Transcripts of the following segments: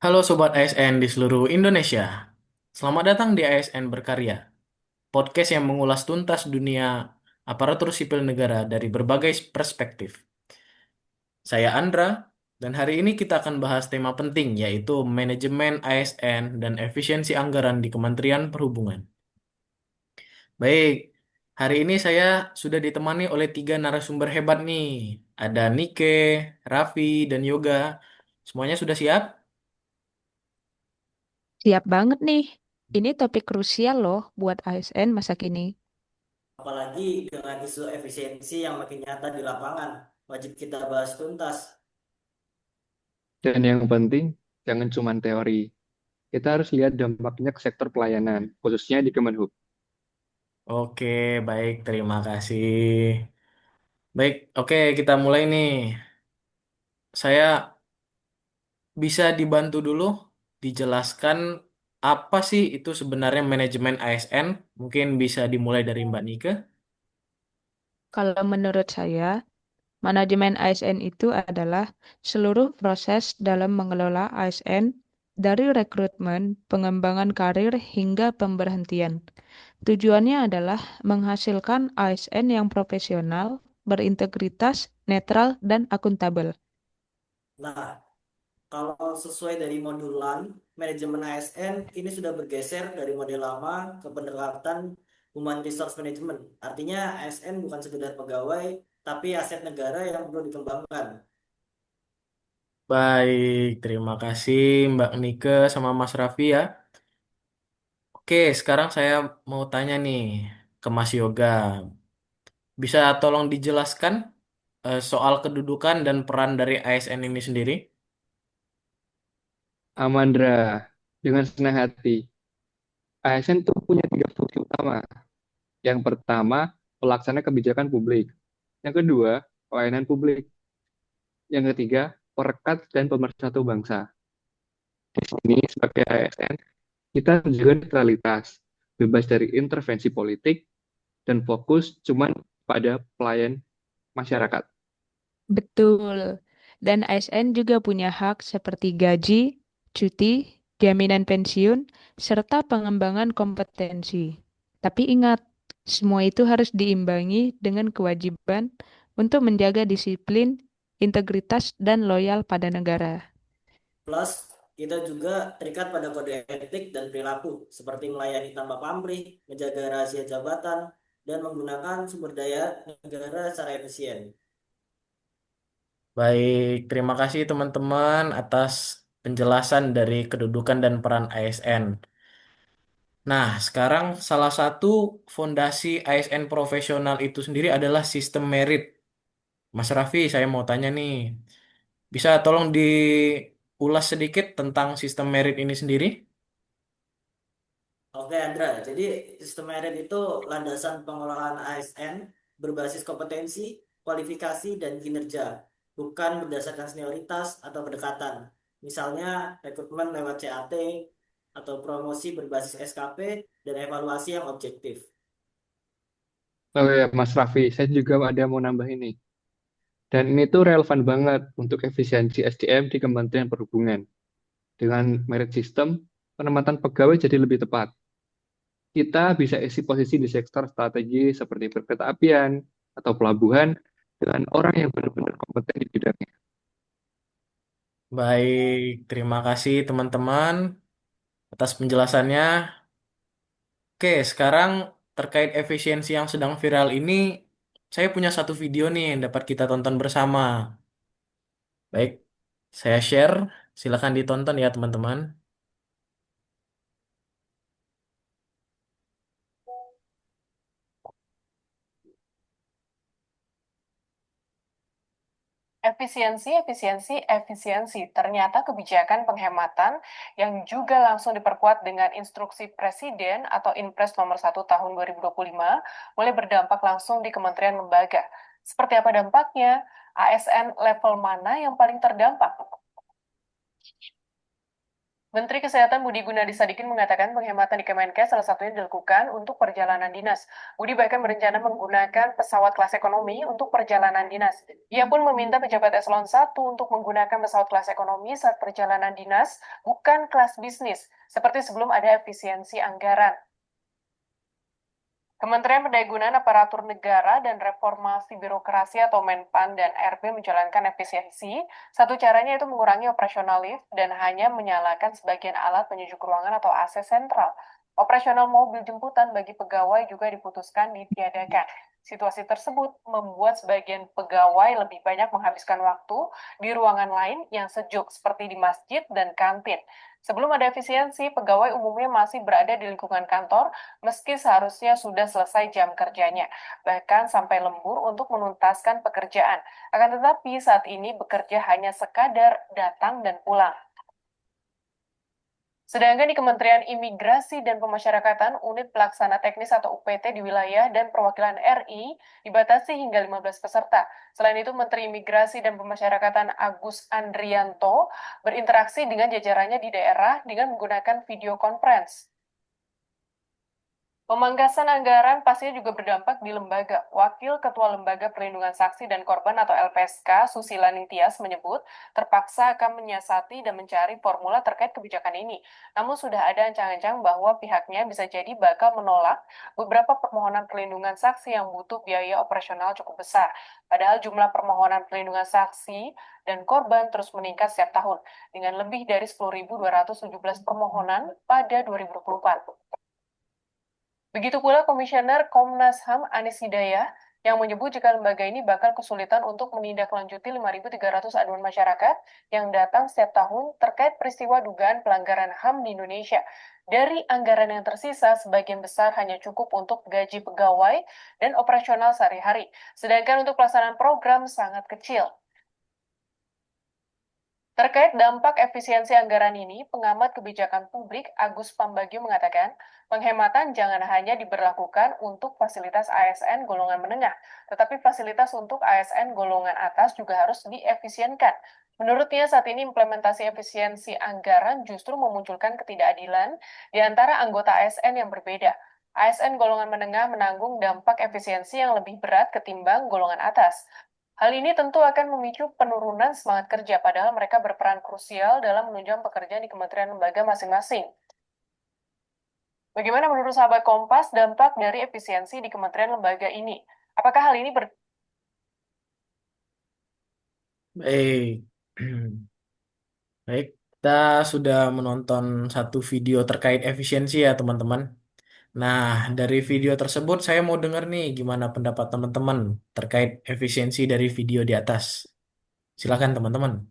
Halo Sobat ASN di seluruh Indonesia. Selamat datang di ASN Berkarya, podcast yang mengulas tuntas dunia aparatur sipil negara dari berbagai perspektif. Saya Andra, dan hari ini kita akan bahas tema penting yaitu manajemen ASN dan efisiensi anggaran di Kementerian Perhubungan. Baik, hari ini saya sudah ditemani oleh tiga narasumber hebat nih. Ada Nike, Raffi, dan Yoga. Semuanya sudah siap? Siap banget nih. Ini topik krusial loh buat ASN masa kini. Apalagi dengan isu efisiensi yang makin nyata di lapangan, wajib kita bahas tuntas. Dan yang penting, jangan cuma teori. Kita harus lihat dampaknya ke sektor pelayanan, khususnya di Kemenhub. Oke, baik, terima kasih. Baik, oke, kita mulai nih. Saya bisa dibantu dulu dijelaskan apa sih itu sebenarnya manajemen ASN? Mungkin bisa dimulai dari Mbak Nike. Kalau menurut saya, manajemen ASN itu adalah seluruh proses dalam mengelola ASN dari rekrutmen, pengembangan karir hingga pemberhentian. Tujuannya adalah menghasilkan ASN yang profesional, berintegritas, netral, dan akuntabel. Nah, kalau sesuai dari modulan, manajemen ASN ini sudah bergeser dari model lama ke pendekatan Human Resource Management. Artinya ASN bukan sekedar pegawai, tapi aset negara yang perlu dikembangkan. Baik, terima kasih Mbak Nike sama Mas Raffi ya. Oke, sekarang saya mau tanya nih ke Mas Yoga. Bisa tolong dijelaskan soal kedudukan dan peran dari ASN ini sendiri? Amandra, dengan senang hati, ASN itu punya tiga fungsi utama. Yang pertama, pelaksana kebijakan publik. Yang kedua, pelayanan publik. Yang ketiga, perekat dan pemersatu bangsa. Di sini, sebagai ASN, kita menjaga netralitas, bebas dari intervensi politik, dan fokus cuma pada pelayan masyarakat. Betul. Dan ASN juga punya hak seperti gaji, cuti, jaminan pensiun, serta pengembangan kompetensi. Tapi ingat, semua itu harus diimbangi dengan kewajiban untuk menjaga disiplin, integritas, dan loyal pada negara. Plus, kita juga terikat pada kode etik dan perilaku, seperti melayani tanpa pamrih, menjaga rahasia jabatan, dan menggunakan sumber daya negara secara efisien. Baik, terima kasih teman-teman atas penjelasan dari kedudukan dan peran ASN. Nah, sekarang salah satu fondasi ASN profesional itu sendiri adalah sistem merit. Mas Raffi, saya mau tanya nih, bisa tolong diulas sedikit tentang sistem merit ini sendiri? Oke, Andra. Jadi sistem merit itu landasan pengelolaan ASN berbasis kompetensi, kualifikasi, dan kinerja, bukan berdasarkan senioritas atau kedekatan. Misalnya rekrutmen lewat CAT atau promosi berbasis SKP dan evaluasi yang objektif. Oh ya, Mas Raffi, saya juga ada mau nambah ini. Dan ini tuh relevan banget untuk efisiensi SDM di Kementerian Perhubungan. Dengan merit system, penempatan pegawai jadi lebih tepat. Kita bisa isi posisi di sektor strategi seperti perkereta apian atau pelabuhan dengan orang yang benar-benar kompeten di bidangnya. Baik, terima kasih teman-teman atas penjelasannya. Oke, sekarang terkait efisiensi yang sedang viral ini, saya punya satu video nih yang dapat kita tonton bersama. Baik, saya share. Silakan ditonton ya teman-teman. Efisiensi, efisiensi, efisiensi. Ternyata kebijakan penghematan yang juga langsung diperkuat dengan instruksi Presiden atau Inpres nomor 1 tahun 2025 boleh berdampak langsung di kementerian lembaga. Seperti apa dampaknya? ASN level mana yang paling terdampak? Menteri Kesehatan Budi Gunadi Sadikin mengatakan penghematan di Kemenkes salah satunya dilakukan untuk perjalanan dinas. Budi bahkan berencana menggunakan pesawat kelas ekonomi untuk perjalanan dinas. Ia pun meminta pejabat eselon 1 untuk menggunakan pesawat kelas ekonomi saat perjalanan dinas, bukan kelas bisnis, seperti sebelum ada efisiensi anggaran. Kementerian Pendayagunaan Aparatur Negara dan Reformasi Birokrasi atau Menpan dan RP menjalankan efisiensi. Satu caranya itu mengurangi operasional lift dan hanya menyalakan sebagian alat penyujuk ruangan atau AC sentral. Operasional mobil jemputan bagi pegawai juga diputuskan ditiadakan. Situasi tersebut membuat sebagian pegawai lebih banyak menghabiskan waktu di ruangan lain yang sejuk seperti di masjid dan kantin. Sebelum ada efisiensi, pegawai umumnya masih berada di lingkungan kantor meski seharusnya sudah selesai jam kerjanya, bahkan sampai lembur untuk menuntaskan pekerjaan. Akan tetapi saat ini bekerja hanya sekadar datang dan pulang. Sedangkan di Kementerian Imigrasi dan Pemasyarakatan, Unit Pelaksana Teknis atau UPT di wilayah dan perwakilan RI dibatasi hingga 15 peserta. Selain itu, Menteri Imigrasi dan Pemasyarakatan Agus Andrianto berinteraksi dengan jajarannya di daerah dengan menggunakan video conference. Pemangkasan anggaran pastinya juga berdampak di lembaga. Wakil Ketua Lembaga Perlindungan Saksi dan Korban atau LPSK, Susila Ningtyas menyebut terpaksa akan menyiasati dan mencari formula terkait kebijakan ini. Namun sudah ada ancang-ancang bahwa pihaknya bisa jadi bakal menolak beberapa permohonan perlindungan saksi yang butuh biaya operasional cukup besar. Padahal jumlah permohonan perlindungan saksi dan korban terus meningkat setiap tahun dengan lebih dari 10.217 permohonan pada 2024. Begitu pula Komisioner Komnas HAM Anis Hidayah yang menyebut jika lembaga ini bakal kesulitan untuk menindaklanjuti 5.300 aduan masyarakat yang datang setiap tahun terkait peristiwa dugaan pelanggaran HAM di Indonesia. Dari anggaran yang tersisa, sebagian besar hanya cukup untuk gaji pegawai dan operasional sehari-hari, sedangkan untuk pelaksanaan program sangat kecil. Terkait dampak efisiensi anggaran ini, pengamat kebijakan publik Agus Pambagio mengatakan, penghematan jangan hanya diberlakukan untuk fasilitas ASN golongan menengah, tetapi fasilitas untuk ASN golongan atas juga harus diefisienkan. Menurutnya, saat ini implementasi efisiensi anggaran justru memunculkan ketidakadilan di antara anggota ASN yang berbeda. ASN golongan menengah menanggung dampak efisiensi yang lebih berat ketimbang golongan atas. Hal ini tentu akan memicu penurunan semangat kerja, padahal mereka berperan krusial dalam menunjang pekerjaan di kementerian lembaga masing-masing. Bagaimana menurut sahabat Kompas dampak dari efisiensi di kementerian lembaga ini? Apakah hal ini Baik, baik. Kita sudah menonton satu video terkait efisiensi ya, teman-teman. Nah, dari video tersebut saya mau dengar nih gimana pendapat teman-teman terkait efisiensi dari video di atas. Silakan, teman-teman.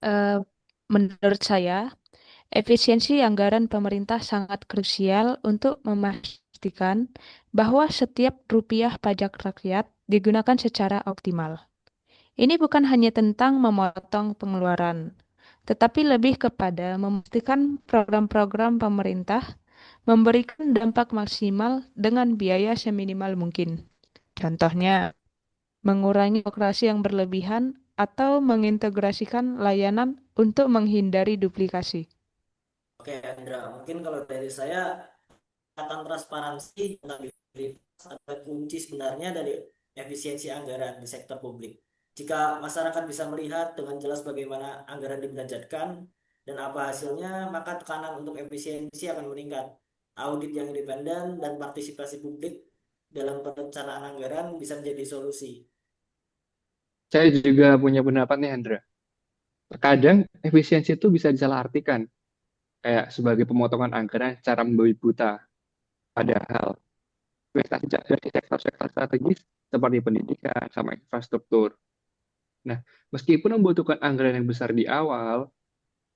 Eh, Menurut saya, efisiensi anggaran pemerintah sangat krusial untuk memastikan bahwa setiap rupiah pajak rakyat digunakan secara optimal. Ini bukan hanya tentang memotong pengeluaran, tetapi lebih kepada memastikan program-program pemerintah memberikan dampak maksimal dengan biaya seminimal mungkin. Contohnya, mengurangi birokrasi yang berlebihan atau mengintegrasikan layanan untuk menghindari duplikasi. Oke, Andra, mungkin kalau dari saya tentang transparansi tentang integritas adalah kunci sebenarnya dari efisiensi anggaran di sektor publik. Jika masyarakat bisa melihat dengan jelas bagaimana anggaran dibelanjakan dan apa hasilnya, maka tekanan untuk efisiensi akan meningkat. Audit yang independen dan partisipasi publik dalam perencanaan anggaran bisa menjadi solusi. Saya juga punya pendapat nih, Hendra. Terkadang efisiensi itu bisa disalahartikan, kayak sebagai pemotongan anggaran secara membabi buta. Padahal investasi dari sektor-sektor strategis seperti pendidikan sama infrastruktur. Nah, meskipun membutuhkan anggaran yang besar di awal,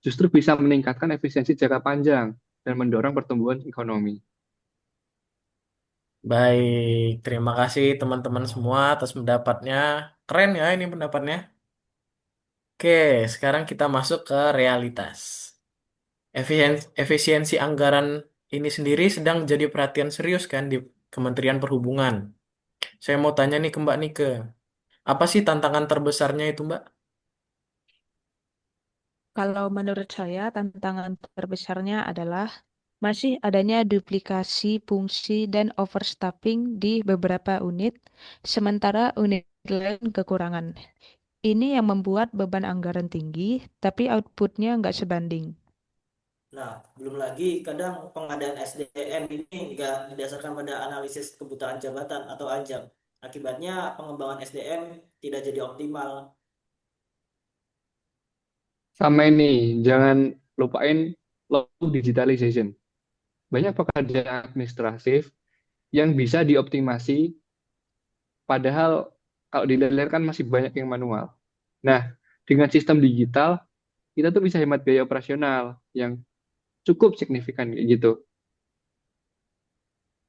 justru bisa meningkatkan efisiensi jangka panjang dan mendorong pertumbuhan ekonomi. Baik, terima kasih teman-teman semua atas pendapatnya. Keren ya ini pendapatnya. Oke, sekarang kita masuk ke realitas. Efisiensi anggaran ini sendiri sedang jadi perhatian serius kan di Kementerian Perhubungan. Saya mau tanya nih ke Mbak Nike, apa sih tantangan terbesarnya itu, Mbak? Kalau menurut saya, tantangan terbesarnya adalah masih adanya duplikasi fungsi dan overstaffing di beberapa unit, sementara unit lain kekurangan. Ini yang membuat beban anggaran tinggi, tapi outputnya nggak sebanding. Nah, belum lagi kadang pengadaan SDM ini nggak didasarkan pada analisis kebutuhan jabatan atau ajang. Akibatnya pengembangan SDM tidak jadi optimal. Sama ini, jangan lupain low digitalization. Banyak pekerjaan administratif yang bisa dioptimasi, padahal kalau dilihat kan masih banyak yang manual. Nah, dengan sistem digital, kita tuh bisa hemat biaya operasional yang cukup signifikan kayak gitu.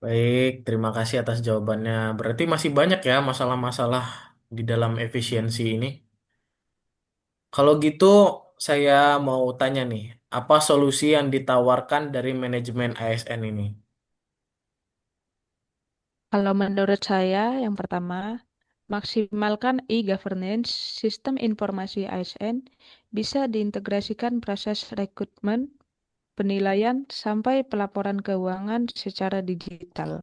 Baik, terima kasih atas jawabannya. Berarti masih banyak ya masalah-masalah di dalam efisiensi ini. Kalau gitu, saya mau tanya nih, apa solusi yang ditawarkan dari manajemen ASN ini? Kalau menurut saya, yang pertama, maksimalkan e-governance, sistem informasi ASN bisa diintegrasikan proses rekrutmen, penilaian, sampai pelaporan keuangan secara digital.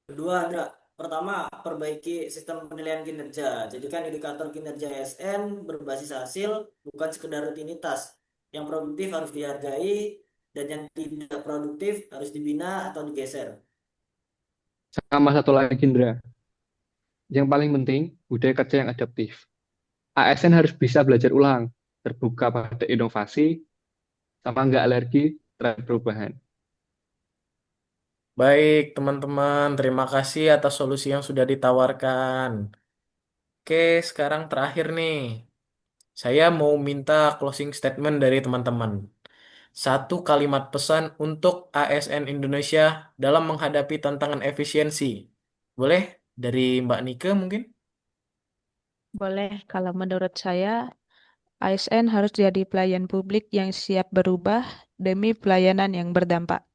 Kedua, Andra, pertama, perbaiki sistem penilaian kinerja. Jadikan indikator kinerja ASN berbasis hasil, bukan sekedar rutinitas. Yang produktif harus dihargai, dan yang tidak produktif harus dibina atau digeser. Sama satu lagi, Indra. Yang paling penting, budaya kerja yang adaptif. ASN harus bisa belajar ulang, terbuka pada inovasi, sama nggak alergi terhadap perubahan. Baik, teman-teman, terima kasih atas solusi yang sudah ditawarkan. Oke, sekarang terakhir nih. Saya mau minta closing statement dari teman-teman. Satu kalimat pesan untuk ASN Indonesia dalam menghadapi tantangan efisiensi. Boleh? Dari Mbak Nike mungkin? Boleh, kalau menurut saya, ASN harus jadi pelayan publik yang siap berubah demi pelayanan yang berdampak.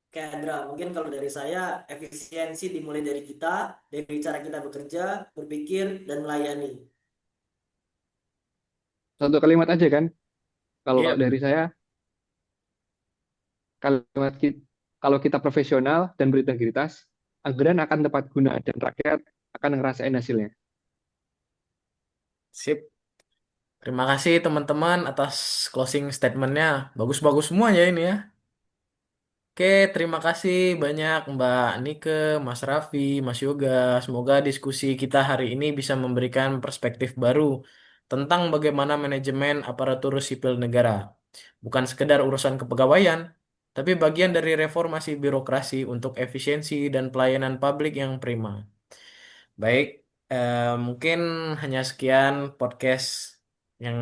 Oke, Andra, mungkin kalau dari saya, efisiensi dimulai dari kita, dari cara kita bekerja, berpikir, dan melayani. Satu kalimat aja kan, kalau Iya, dari saya, kalimat kalau kita profesional dan berintegritas, anggaran akan tepat guna dan rakyat akan ngerasain hasilnya. sip. Terima kasih teman-teman atas closing statementnya. Bagus-bagus semua ya ini ya. Oke, terima kasih banyak Mbak Nike, Mas Raffi, Mas Yoga. Semoga diskusi kita hari ini bisa memberikan perspektif baru tentang bagaimana manajemen aparatur sipil negara. Bukan sekedar urusan kepegawaian, tapi bagian dari reformasi birokrasi untuk efisiensi dan pelayanan publik yang prima. Baik, mungkin hanya sekian podcast yang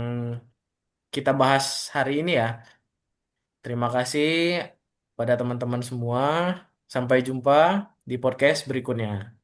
kita bahas hari ini ya. Terima kasih pada teman-teman semua. Sampai jumpa di podcast berikutnya.